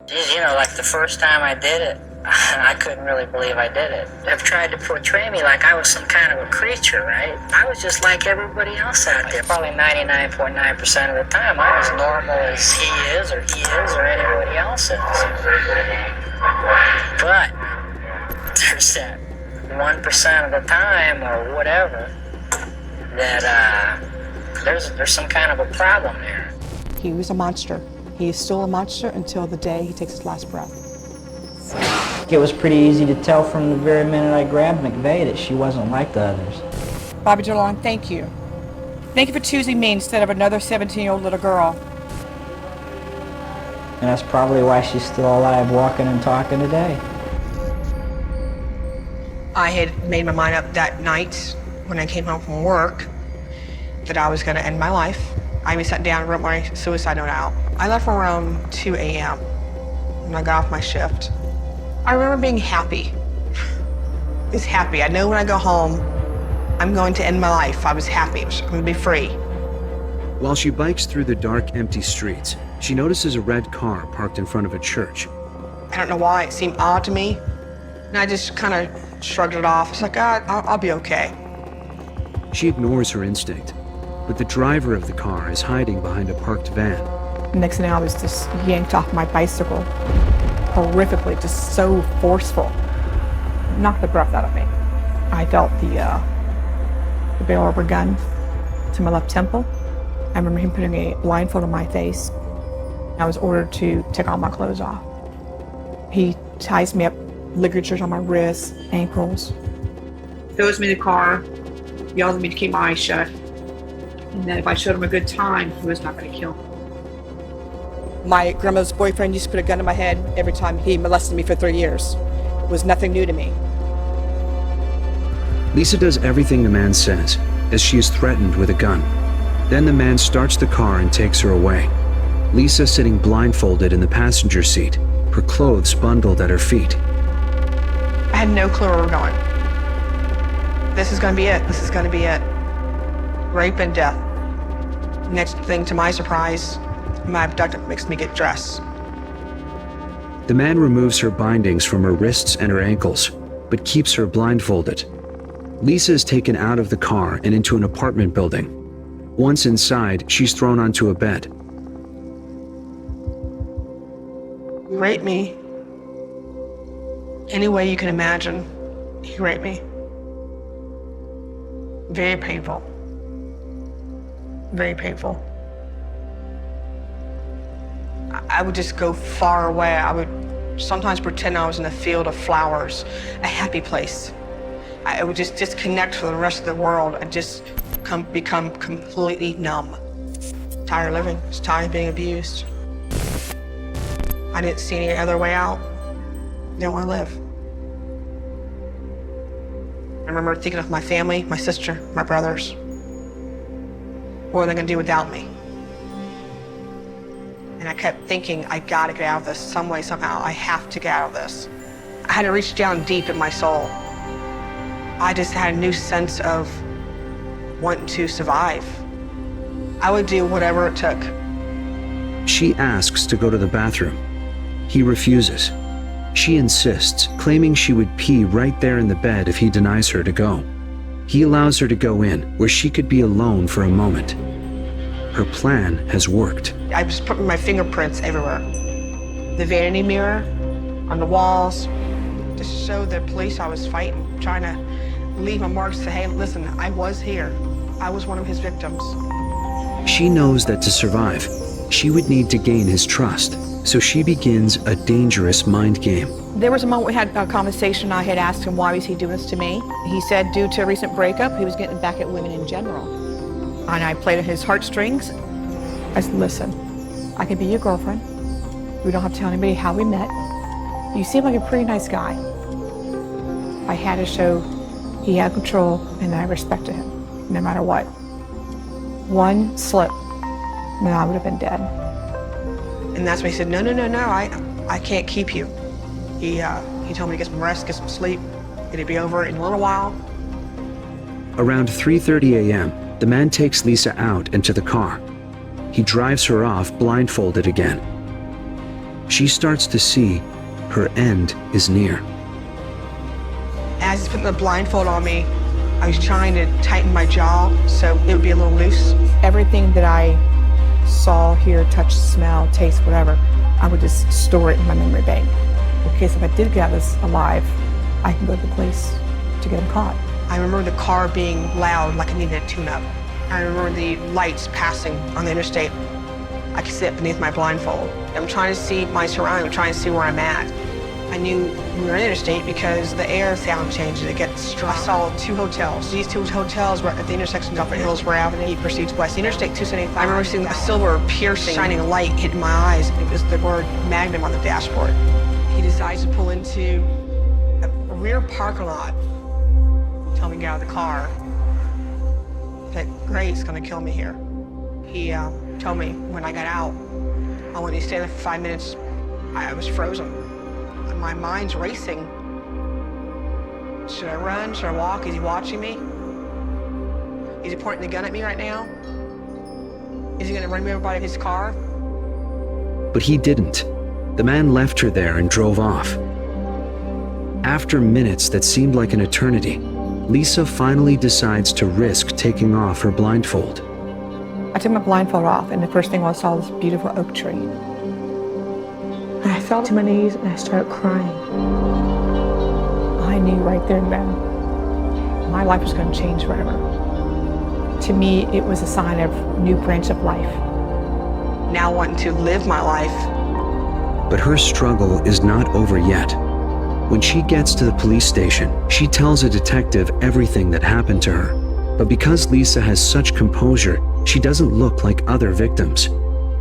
You know, like the first time I did it, I couldn't really believe I did it. They've tried to portray me like I was some kind of a creature, right? I was just like everybody else out there. Probably 99.9% of the time, I'm as normal as he is or anybody else is. But there's that 1% of the time or whatever that there's some kind of a problem there. He was a monster. He is still a monster until the day he takes his last breath. It was pretty easy to tell from the very minute I grabbed McVey that she wasn't like the others. Bobby DeLong, thank you. Thank you for choosing me instead of another 17-year-old little girl. And that's probably why she's still alive, walking and talking today. I had made my mind up that night when I came home from work that I was going to end my life. I even sat down and wrote my suicide note out. I left around 2 a.m. when I got off my shift. I remember being happy. I was happy. I know when I go home, I'm going to end my life. I was happy. I'm going to be free. While she bikes through the dark, empty streets, she notices a red car parked in front of a church. I don't know why. It seemed odd to me. And I just kind of shrugged it off. It's like, I'll be okay. She ignores her instinct, but the driver of the car is hiding behind a parked van. Next thing I was just yanked off my bicycle, horrifically, just so forceful. Knocked the breath out of me. I felt the barrel of a gun to my left temple. I remember him putting a blindfold on my face. I was ordered to take all my clothes off. He ties me up, ligatures on my wrists, ankles. Throws me in the car, yells at me to keep my eyes shut, and that if I showed him a good time, he was not going to kill me. My grandmother's boyfriend used to put a gun in my head every time he molested me for 3 years. It was nothing new to me. Lisa does everything the man says, as she is threatened with a gun. Then the man starts the car and takes her away. Lisa sitting blindfolded in the passenger seat, her clothes bundled at her feet. I had no clue where we were going. This is going to be it. This is going to be it. Rape and death. Next thing, to my surprise, my abductor makes me get dressed. The man removes her bindings from her wrists and her ankles, but keeps her blindfolded. Lisa is taken out of the car and into an apartment building. Once inside, she's thrown onto a bed. He raped me any way you can imagine. He raped me. Very painful. Very painful. I would just go far away. I would sometimes pretend I was in a field of flowers, a happy place. I would just disconnect from the rest of the world and just become completely numb. Tired of living, just tired of being abused. I didn't see any other way out. Didn't want to live. I remember thinking of my family, my sister, my brothers. What are they going to do without me? And I kept thinking, I gotta get out of this some way, somehow. I have to get out of this. I had to reach down deep in my soul. I just had a new sense of wanting to survive. I would do whatever it took. She asks to go to the bathroom. He refuses. She insists, claiming she would pee right there in the bed if he denies her to go. He allows her to go in, where she could be alone for a moment. Her plan has worked. I was putting my fingerprints everywhere. The vanity mirror, on the walls, to show the police I was fighting, trying to leave my marks to say, hey, listen, I was here. I was one of his victims. She knows that to survive, she would need to gain his trust, so she begins a dangerous mind game. There was a moment we had a conversation. I had asked him why was he doing this to me. He said due to a recent breakup, he was getting back at women in general. And I played on his heartstrings. I said, listen, I can be your girlfriend. We don't have to tell anybody how we met. You seem like a pretty nice guy. I had to show he had control and that I respected him, no matter what. One slip, and I would have been dead. And that's when he said, no, I can't keep you. He told me to get some rest, get some sleep. It'd be over in a little while. Around 3:30 a.m., the man takes Lisa out into the car. He drives her off blindfolded again. she starts to see her end is near. As he's putting the blindfold on me, I was trying to tighten my jaw so it would be a little loose. Everything that I saw, hear, touch, smell, taste, whatever, I would just store it in my memory bank. In case if I did get out of this alive, I can go to the police to get him caught. I remember the car being loud, like it needed a tune-up. I remember the lights passing on the interstate. I could see it beneath my blindfold. I'm trying to see my surroundings, I'm trying to see where I'm at. I knew we were in the interstate because the air sound changes, it gets strong. I saw 2 hotels. These 2 hotels were at the intersection of Hillsborough Avenue, he proceeds west. The Interstate 275. I remember seeing a silver piercing, shining light hitting my eyes. It was the word Magnum on the dashboard. He decides to pull into a rear parking lot. Tell me to get out of the car. That Gray's gonna kill me here. He told me when I got out, I wanted to stay there for 5 minutes. I was frozen. My mind's racing. Should I run? Should I walk? Is he watching me? Is he pointing the gun at me right now? Is he gonna run me over by his car? But he didn't. The man left her there and drove off. After minutes that seemed like an eternity, Lisa finally decides to risk taking off her blindfold. I took my blindfold off, and the first thing I saw was this beautiful oak tree. And I fell to my knees and I started crying. I knew right there and then my life was going to change forever. To me, it was a sign of a new branch of life. Now wanting to live my life. But her struggle is not over yet. When she gets to the police station, she tells a detective everything that happened to her. But because Lisa has such composure, she doesn't look like other victims.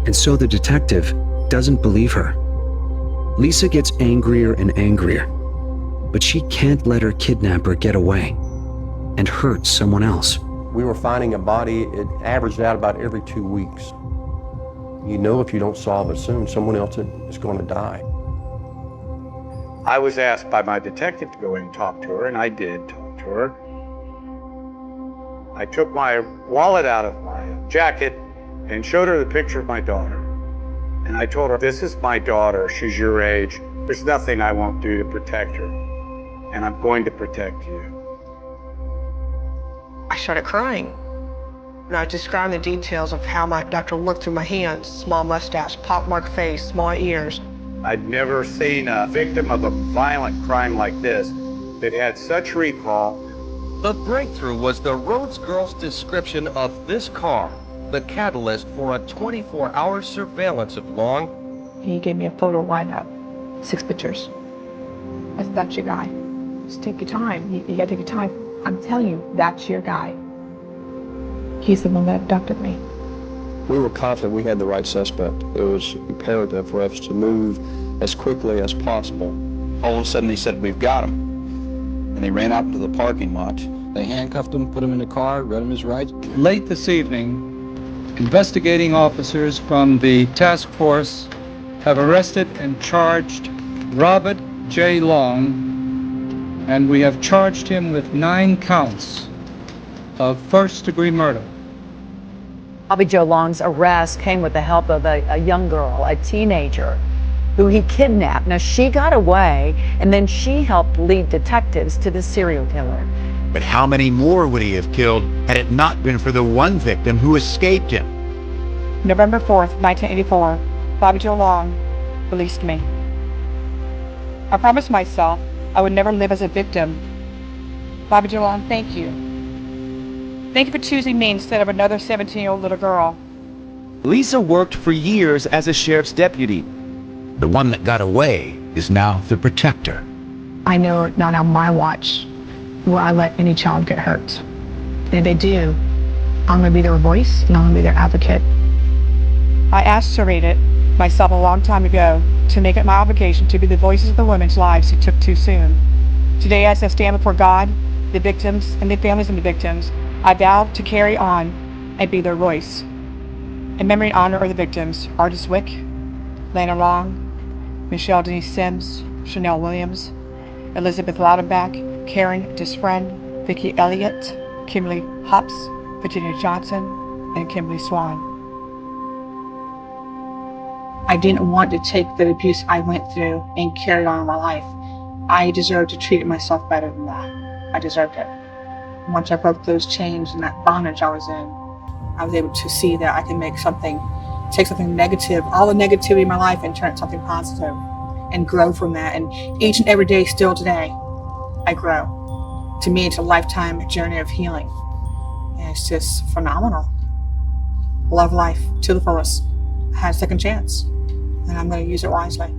And so the detective doesn't believe her. Lisa gets angrier and angrier, but she can't let her kidnapper get away and hurt someone else. We were finding a body, it averaged out about every 2 weeks. You know if you don't solve it soon, someone else is going to die. I was asked by my detective to go in and talk to her, and I did talk to her. I took my wallet out of my jacket and showed her the picture of my daughter. And I told her, this is my daughter, she's your age. There's nothing I won't do to protect her. And I'm going to protect you. I started crying. And I described the details of how my doctor looked through my hands, small mustache, pockmarked face, small ears. I'd never seen a victim of a violent crime like this that had such recall. The breakthrough was the Rhodes girl's description of this car, the catalyst for a 24-hour surveillance of Long. He gave me a photo lineup, 6 pictures. I said, that's your guy. Just take your time. You gotta take your time. I'm telling you, that's your guy. He's the one that abducted me. We were confident we had the right suspect. It was imperative for us to move as quickly as possible. All of a sudden, they said, we've got him. And they ran out into the parking lot. They handcuffed him, put him in the car, read him his rights. Late this evening, investigating officers from the task force have arrested and charged Robert J. Long, and we have charged him with 9 counts of first-degree murder. Bobby Joe Long's arrest came with the help of a young girl, a teenager, who he kidnapped. Now, she got away, and then she helped lead detectives to the serial killer. But how many more would he have killed had it not been for the one victim who escaped him? November 4th, 1984, Bobby Joe Long released me. I promised myself I would never live as a victim. Bobby Joe Long, thank you. Thank you for choosing me instead of another 17-year-old little girl. Lisa worked for years as a sheriff's deputy. The one that got away is now the protector. I know not on my watch will I let any child get hurt. And if they do, I'm going to be their voice and I'm going to be their advocate. I aspirated myself a long time ago to make it my obligation to be the voices of the women's lives who took too soon. Today, as I stand before God, the victims, and the families of the victims, I vow to carry on and be their voice. In memory and honor of the victims, Artis Wick, Lana Long, Michelle Denise Sims, Chanel Williams, Elizabeth Loudenbach, Karen Disfriend, Vicki Elliott, Kimberly Hops, Virginia Johnson, and Kimberly Swan. I didn't want to take the abuse I went through and carry it on in my life. I deserved to treat myself better than that. I deserved it. Once I broke those chains and that bondage I was in, I was able to see that I can take something negative, all the negativity in my life, and turn it to something positive and grow from that. And each and every day, still today, I grow. To me, it's a lifetime journey of healing. And it's just phenomenal. Love life to the fullest. I had a second chance, and I'm going to use it wisely.